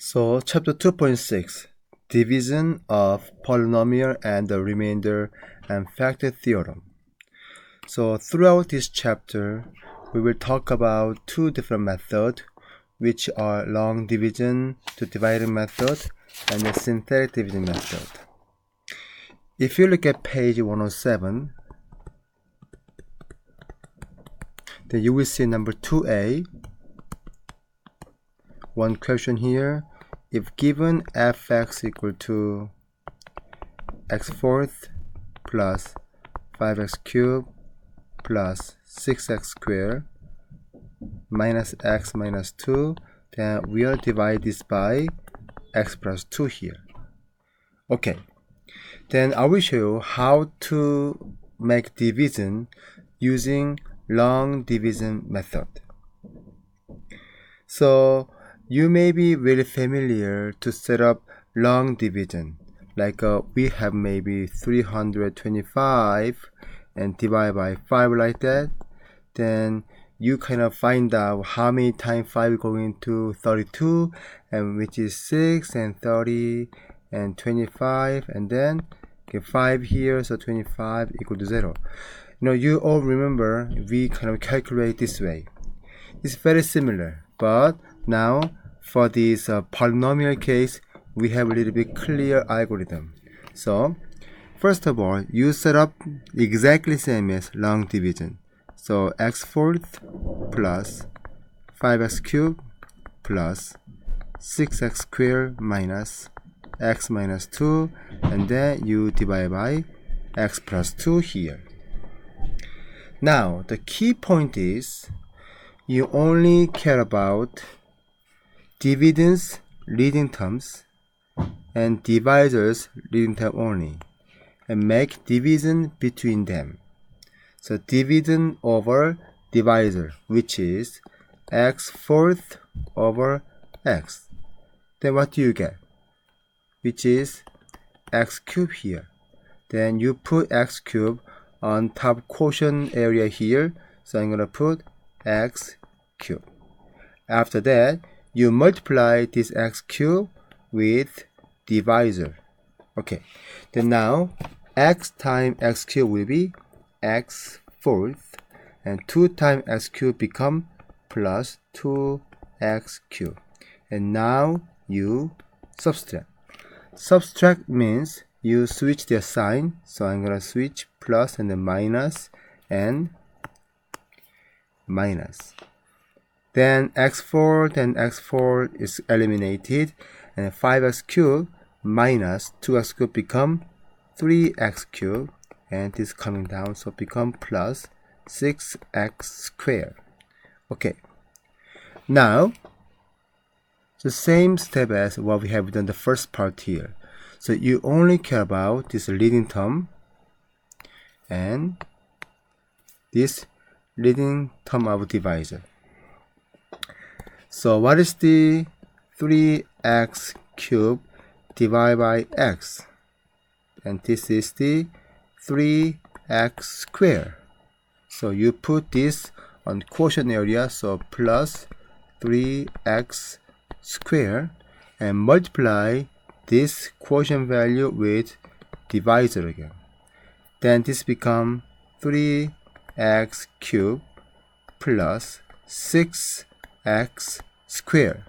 So, chapter 2.6, Division of Polynomial and the Remainder and Factor Theorem. So, throughout this chapter, we will talk about two different methods, which are long division to dividing method and the synthetic division method. If you look at page 107, then you will see number 2a. One question here. If given fx equal to x fourth plus 5x cubed plus 6x squared minus x minus 2, then we'll divide this by x plus 2 here. Okay, then I will show you how to make division using long division method. So you may be very familiar to set up long division, like we have maybe 325 and divide by 5 like that. Then you kind of find out how many times 5 going to 32, and which is 6 and 30 and 25, and then get 5 here, so 25 equal to 0. You all remember we kind of calculate this way. It's very similar, but now for this polynomial case, we have a little bit clear algorithm. So first of all, you set up exactly same as long division. So x fourth plus 5x cubed plus 6x squared minus x minus 2, and then you divide by x plus 2 here. Now the key point is you only care about dividends leading terms and divisors leading term only, and make division between them. So division over divisor, which is x fourth over x. Then what do you get? Which is x cubed here. Then you put x cubed on top quotient area here. So I'm going to put x cubed. After that, you multiply this x cubed with divisor. Okay. Then now x times x cubed will be x fourth, and 2 times x cubed become plus 2x cubed. And now you subtract. Subtract means you switch their sign. So I'm gonna switch plus and then minus and minus. Then x fourth and x fourth is eliminated, and 5x cubed minus 2x cubed become 3x cubed, and this coming down, so become plus 6x squared. Okay, now the same step as what we have done the first part here. So you only care about this leading term and this leading term of divisor. So what is the 3x cubed divided by x? And this is the 3x squared. So you put this on quotient area, so plus 3x squared, and multiply this quotient value with divisor again. Then this become 3x cubed plus 6x squared.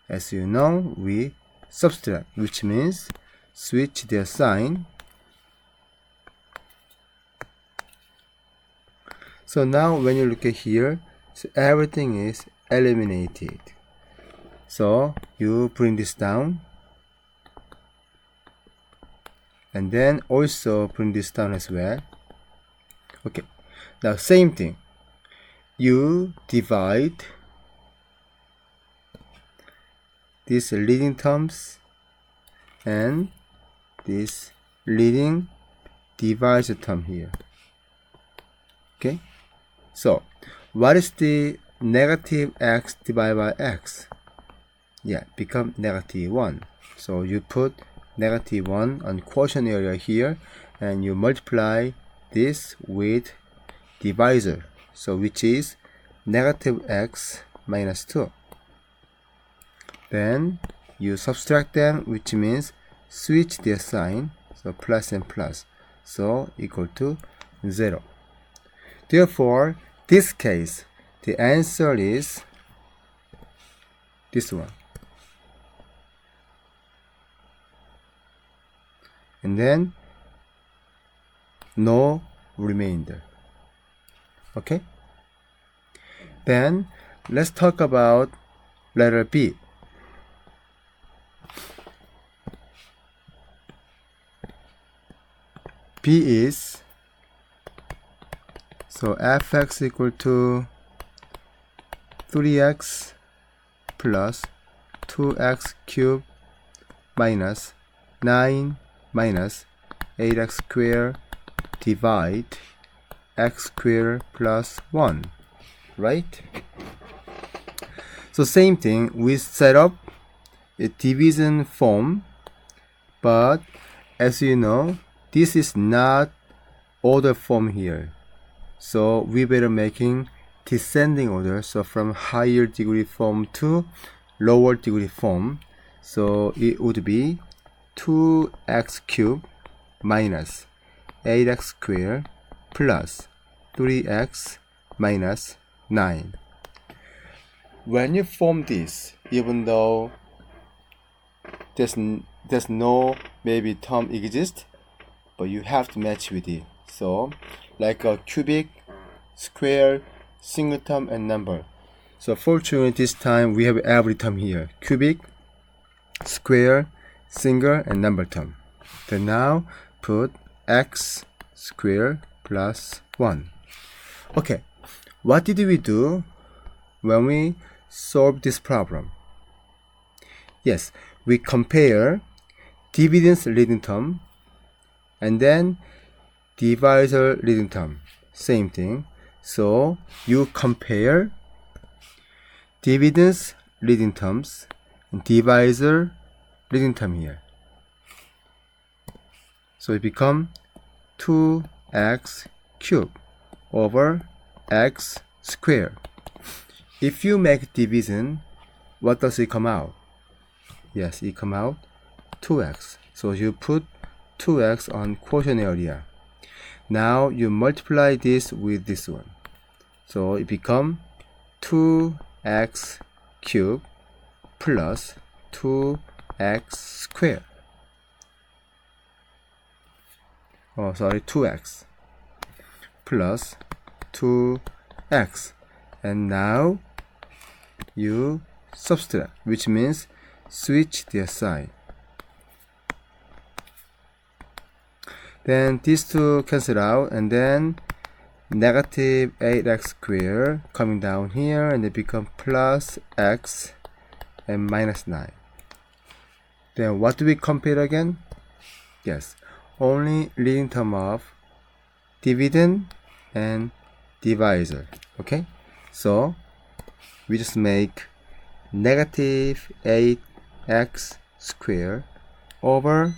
As you know, we subtract, which means switch their sign. So now when you look at here, so everything is eliminated. So you bring this down, and then also bring this down as well. Okay, now same thing. You divide these leading terms and this leading divisor term here. Okay, so what is the negative x divided by x? Yeah, become negative 1. So you put negative 1 on quotient area here, and you multiply this with divisor, so which is negative x minus 2. Then you subtract them, which means switch their sign, so plus and plus, so equal to 0. Therefore, this case, the answer is this one. And then no remainder. Okay? Then let's talk about letter B. B is, so fx equal to 3x plus 2x cubed minus 9 minus 8x squared divide x squared plus 1, right? So same thing, we set up a division form, but as you know, this is not order form here. So we better making descending order, so from higher degree form to lower degree form. So it would be 2x cubed minus 8x squared plus 3x minus 9. When you form this, even though there's no maybe term exist, but you have to match with it. So like a cubic, square, singleton, and number. So fortunately this time we have every term here: cubic, square, single, and number term. Then now put x squared plus 1. Okay, what did we do when we solve this problem? Yes, we compare dividend's leading term and then divisor leading term. Same thing. So you compare dividend's leading terms and divisor leading term here. So it becomes 2x cubed over x squared. If you make division, what does it come out? Yes, it come out 2x. So you put 2x on quotient area. Now you multiply this with this one. So it becomes 2x cubed plus 2x squared. 2x plus 2x. And now you subtract, which means switch their sign. Then these two cancel out, and then negative 8x squared coming down here, and they become plus x and minus 9. Then what do we compare again? Yes, only leading term of dividend and divisor. Okay, so we just make negative 8x squared over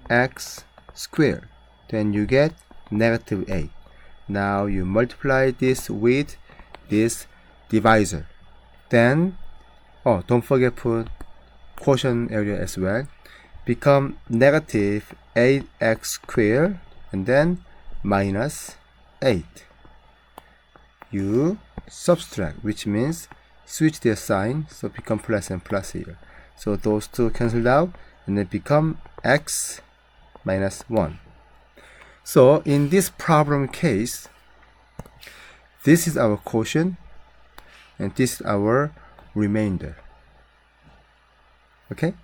x squared. Then you get negative 8. Now you multiply this with this divisor. Then, don't forget put quotient area as well. Become negative 8x squared and then minus 8. You subtract, which means switch their sign, so become plus and plus here. So those two cancelled out and then become x minus 1. So in this problem case, this is our quotient and this is our remainder. Okay?